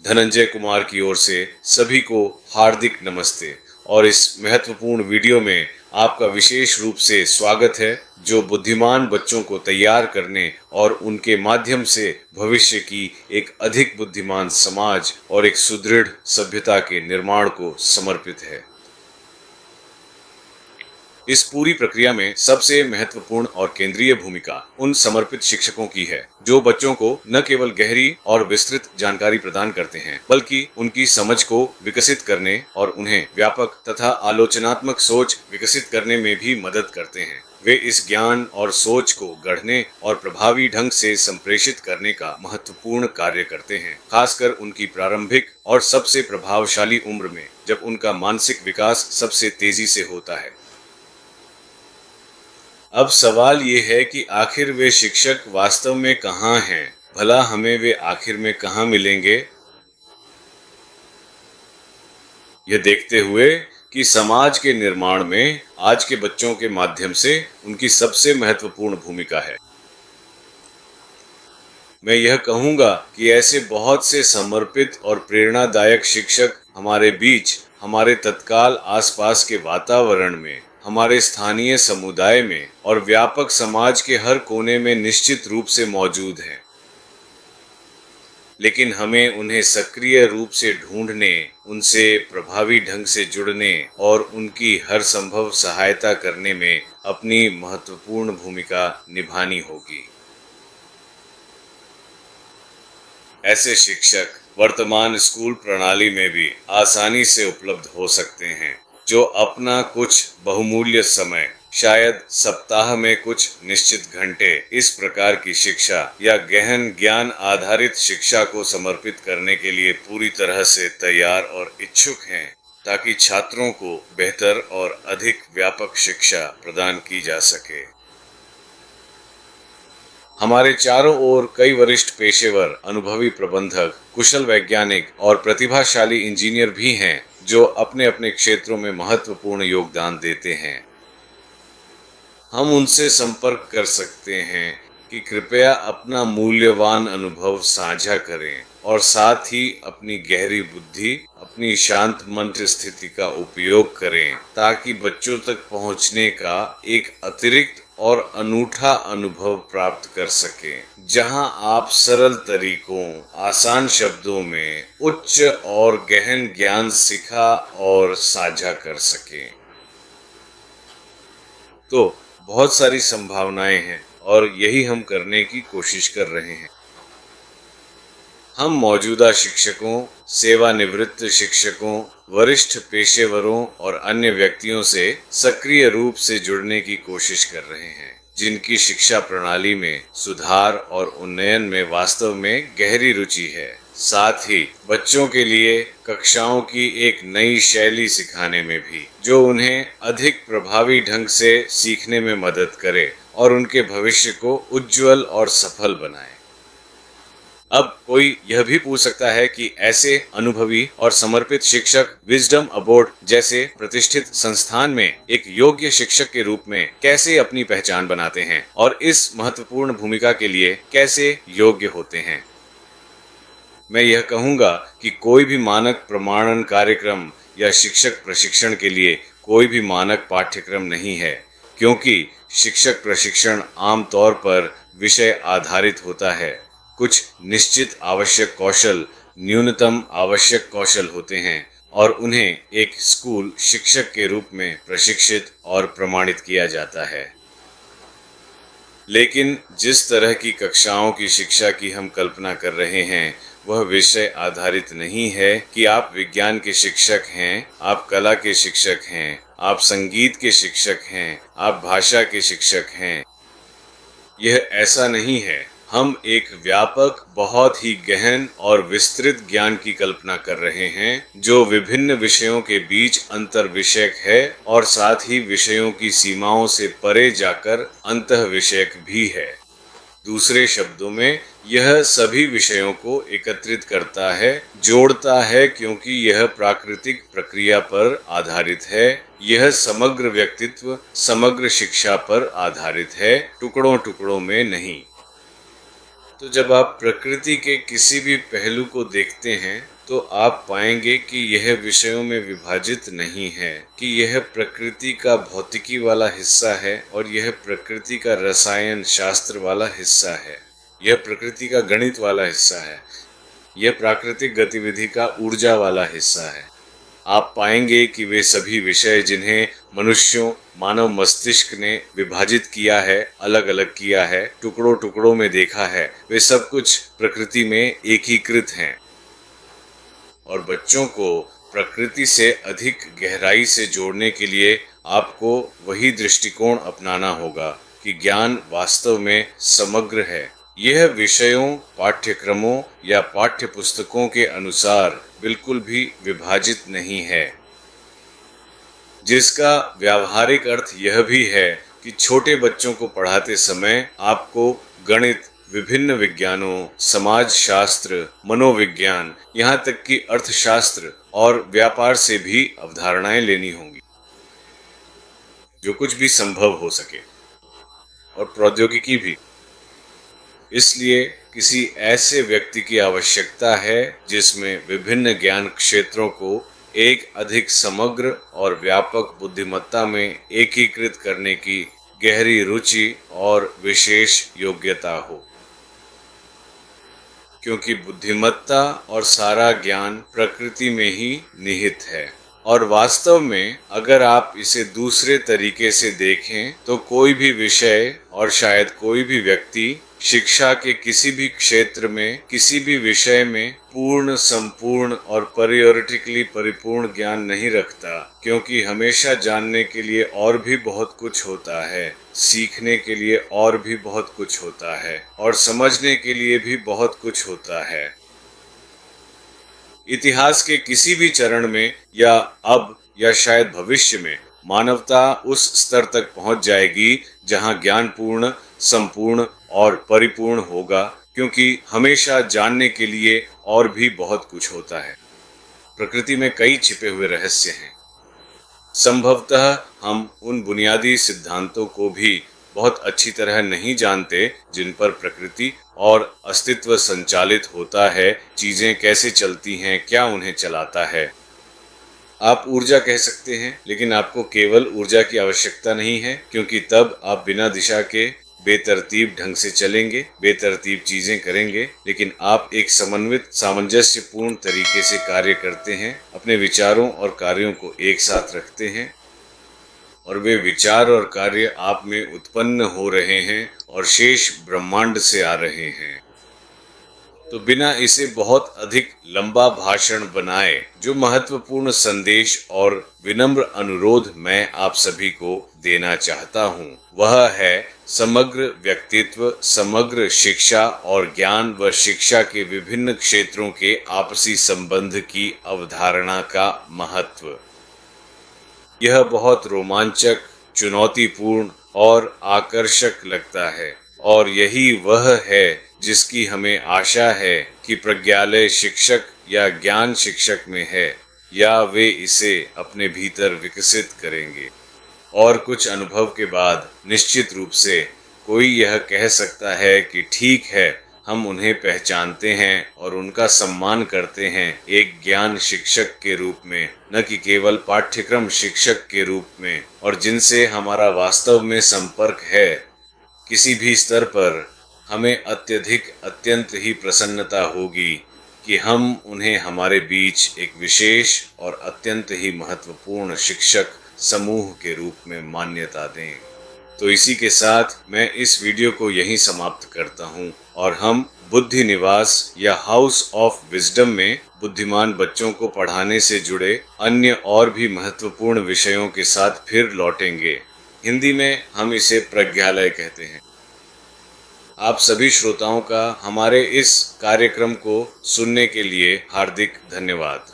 धनंजय कुमार की ओर से सभी को हार्दिक नमस्ते। और इस महत्वपूर्ण वीडियो में आपका विशेष रूप से स्वागत है, जो बुद्धिमान बच्चों को तैयार करने और उनके माध्यम से भविष्य की एक अधिक बुद्धिमान समाज और एक सुदृढ़ सभ्यता के निर्माण को समर्पित है। इस पूरी प्रक्रिया में सबसे महत्वपूर्ण और केंद्रीय भूमिका उन समर्पित शिक्षकों की है, जो बच्चों को न केवल गहरी और विस्तृत जानकारी प्रदान करते हैं, बल्कि उनकी समझ को विकसित करने और उन्हें व्यापक तथा आलोचनात्मक सोच विकसित करने में भी मदद करते हैं। वे इस ज्ञान और सोच को गढ़ने और प्रभावी ढंग से संप्रेषित करने का महत्वपूर्ण कार्य करते हैं, खासकर उनकी प्रारंभिक और सबसे प्रभावशाली उम्र में, जब उनका मानसिक विकास सबसे तेजी से होता है। अब सवाल ये है कि आखिर वे शिक्षक वास्तव में कहाँ हैं? भला हमें वे आखिर में कहाँ मिलेंगे? यह देखते हुए कि समाज के निर्माण में आज के बच्चों के माध्यम से उनकी सबसे महत्वपूर्ण भूमिका है, मैं यह कहूँगा कि ऐसे बहुत से समर्पित और प्रेरणादायक शिक्षक हमारे बीच, हमारे तत्काल आसपास के वातावरण में, हमारे स्थानीय समुदाय में और व्यापक समाज के हर कोने में निश्चित रूप से मौजूद हैं। लेकिन हमें उन्हें सक्रिय रूप से ढूंढने, उनसे प्रभावी ढंग से जुड़ने और उनकी हर संभव सहायता करने में अपनी महत्वपूर्ण भूमिका निभानी होगी। ऐसे शिक्षक वर्तमान स्कूल प्रणाली में भी आसानी से उपलब्ध हो सकते हैं, जो अपना कुछ बहुमूल्य समय, शायद सप्ताह में कुछ निश्चित घंटे, इस प्रकार की शिक्षा या गहन ज्ञान आधारित शिक्षा को समर्पित करने के लिए पूरी तरह से तैयार और इच्छुक हैं, ताकि छात्रों को बेहतर और अधिक व्यापक शिक्षा प्रदान की जा सके। हमारे चारों ओर कई वरिष्ठ पेशेवर, अनुभवी प्रबंधक, कुशल वैज्ञानिक और प्रतिभाशाली इंजीनियर भी हैं, जो अपने अपने क्षेत्रों में महत्वपूर्ण योगदान देते हैं। हम उनसे संपर्क कर सकते हैं कि कृपया अपना मूल्यवान अनुभव साझा करें और साथ ही अपनी गहरी बुद्धि, अपनी शांत मन स्थिति का उपयोग करें, ताकि बच्चों तक पहुंचने का एक अतिरिक्त और अनूठा अनुभव प्राप्त कर सकें, जहां आप सरल तरीकों, आसान शब्दों में उच्च और गहन ज्ञान सिखा और साझा कर सकें। तो बहुत सारी संभावनाएं हैं और यही हम करने की कोशिश कर रहे हैं। हम मौजूदा शिक्षकों, सेवानिवृत्त शिक्षकों, वरिष्ठ पेशेवरों और अन्य व्यक्तियों से सक्रिय रूप से जुड़ने की कोशिश कर रहे हैं, जिनकी शिक्षा प्रणाली में सुधार और उन्नयन में वास्तव में गहरी रुचि है। साथ ही बच्चों के लिए कक्षाओं की एक नई शैली सिखाने में भी, जो उन्हें अधिक प्रभावी ढंग से सीखने में मदद करे और उनके भविष्य को उज्जवल और सफल बनाए। अब कोई यह भी पूछ सकता है कि ऐसे अनुभवी और समर्पित शिक्षक विजडम अबोर्ड जैसे प्रतिष्ठित संस्थान में एक योग्य शिक्षक के रूप में कैसे अपनी पहचान बनाते हैं और इस महत्वपूर्ण भूमिका के लिए कैसे योग्य होते हैं। मैं यह कहूँगा कि कोई भी मानक प्रमाणन कार्यक्रम या शिक्षक प्रशिक्षण के लिए कोई भी मानक पाठ्यक्रम नहीं है, क्योंकि शिक्षक प्रशिक्षण आमतौर पर विषय आधारित होता है। कुछ निश्चित आवश्यक कौशल, न्यूनतम आवश्यक कौशल होते हैं और उन्हें एक स्कूल शिक्षक के रूप में प्रशिक्षित और प्रमाणित किया जाता है। लेकिन जिस तरह की कक्षाओं की शिक्षा की हम कल्पना कर रहे हैं, वह विषय आधारित नहीं है कि आप विज्ञान के शिक्षक हैं, आप कला के शिक्षक हैं, आप संगीत के शिक्षक हैं, आप भाषा के शिक्षक हैं। यह ऐसा नहीं है। हम एक व्यापक, बहुत ही गहन और विस्तृत ज्ञान की कल्पना कर रहे हैं, जो विभिन्न विषयों के बीच अंतर विषयक है और साथ ही विषयों की सीमाओं से परे जाकर अंतः विषयक भी है। दूसरे शब्दों में, यह सभी विषयों को एकत्रित करता है, जोड़ता है, क्योंकि यह प्राकृतिक प्रक्रिया पर आधारित है। यह समग्र व्यक्तित्व, समग्र शिक्षा पर आधारित है, टुकड़ों टुकड़ों में नहीं। तो जब आप प्रकृति के किसी भी पहलू को देखते हैं तो आप पाएंगे कि यह विषयों में विभाजित नहीं है, कि यह प्रकृति का भौतिकी वाला हिस्सा है और यह प्रकृति का रसायन शास्त्र वाला हिस्सा है, यह प्रकृति का गणित वाला हिस्सा है, यह प्राकृतिक गतिविधि का ऊर्जा वाला हिस्सा है। आप पाएंगे कि वे सभी विषय जिन्हें मनुष्यों मानव मस्तिष्क ने विभाजित किया है, अलग अलग किया है, टुकड़ों टुकड़ों में देखा है, वे सब कुछ प्रकृति में एकीकृत हैं। और बच्चों को प्रकृति से अधिक गहराई से जोड़ने के लिए आपको वही दृष्टिकोण अपनाना होगा कि ज्ञान वास्तव में समग्र है। यह विषयों, पाठ्यक्रमों या पाठ्य पुस्तकों के अनुसार बिल्कुल भी विभाजित नहीं है, जिसका व्यावहारिक अर्थ यह भी है कि छोटे बच्चों को पढ़ाते समय आपको गणित, विभिन्न विज्ञानों, समाज शास्त्र, मनोविज्ञान, यहाँ तक कि अर्थशास्त्र और व्यापार से भी अवधारणाएं लेनी होंगी, जो कुछ भी संभव हो सके, और प्रौद्योगिकी भी। इसलिए किसी ऐसे व्यक्ति की आवश्यकता है जिसमें विभिन्न ज्ञान क्षेत्रों को एक अधिक समग्र और व्यापक बुद्धिमत्ता में एकीकृत करने की गहरी रुचि और विशेष योग्यता हो, क्योंकि बुद्धिमत्ता और सारा ज्ञान प्रकृति में ही निहित है। और वास्तव में अगर आप इसे दूसरे तरीके से देखें तो कोई भी विषय और शायद कोई भी व्यक्ति शिक्षा के किसी भी क्षेत्र में, किसी भी विषय में पूर्ण, संपूर्ण और परियोरिटिकली परिपूर्ण ज्ञान नहीं रखता, क्योंकि हमेशा जानने के लिए और भी बहुत कुछ होता है, सीखने के लिए और भी बहुत कुछ होता है, और समझने के लिए भी बहुत कुछ होता है। इतिहास के किसी भी चरण में या अब या शायद भविष्य में मानवता उस स्तर तक पहुंच जाएगी जहां ज्ञान पूर्ण, संपूर्ण और परिपूर्ण होगा, क्योंकि हमेशा जानने के लिए और भी बहुत कुछ होता है। प्रकृति में कई छिपे हुए रहस्य हैं। संभवतः हम उन बुनियादी सिद्धांतों को भी बहुत अच्छी तरह नहीं जानते जिन पर प्रकृति और अस्तित्व संचालित होता है। चीजें कैसे चलती हैं, क्या उन्हें चलाता है। आप ऊर्जा कह सकते हैं, लेकिन आपको केवल ऊर्जा की आवश्यकता नहीं है, क्योंकि तब आप बिना दिशा के बेतरतीब ढंग से चलेंगे, बेतरतीब चीजें करेंगे। लेकिन आप एक समन्वित, सामंजस्यपूर्ण तरीके से कार्य करते हैं, अपने विचारों और कार्यों को एक साथ रखते हैं, और वे विचार और कार्य आप में उत्पन्न हो रहे हैं और शेष ब्रह्मांड से आ रहे हैं। तो बिना इसे बहुत अधिक लंबा भाषण बनाए, जो महत्वपूर्ण संदेश और विनम्र अनुरोध मैं आप सभी को देना चाहता हूँ, वह है समग्र व्यक्तित्व, समग्र शिक्षा और ज्ञान व शिक्षा के विभिन्न क्षेत्रों के आपसी संबंध की अवधारणा का महत्व। यह बहुत रोमांचक, चुनौतीपूर्ण और आकर्षक लगता है, और यही वह है जिसकी हमें आशा है कि प्रज्ञालय शिक्षक या ज्ञान शिक्षक में है, या वे इसे अपने भीतर विकसित करेंगे। और कुछ अनुभव के बाद निश्चित रूप से कोई यह कह सकता है कि ठीक है, हम उन्हें पहचानते हैं और उनका सम्मान करते हैं एक ज्ञान शिक्षक के रूप में, न कि केवल पाठ्यक्रम शिक्षक के रूप में, और जिनसे हमारा वास्तव में संपर्क है। किसी भी स्तर पर हमें अत्यंत ही प्रसन्नता होगी कि हम उन्हें हमारे बीच एक विशेष और अत्यंत ही महत्वपूर्ण शिक्षक समूह के रूप में मान्यता दें। तो इसी के साथ मैं इस वीडियो को यहीं समाप्त करता हूं, और हम बुद्धि निवास या हाउस ऑफ विजडम में बुद्धिमान बच्चों को पढ़ाने से जुड़े अन्य और भी महत्वपूर्ण विषयों के साथ फिर लौटेंगे। हिंदी में हम इसे प्रज्ञालय कहते हैं। आप सभी श्रोताओं का हमारे इस कार्यक्रम को सुनने के लिए हार्दिक धन्यवाद।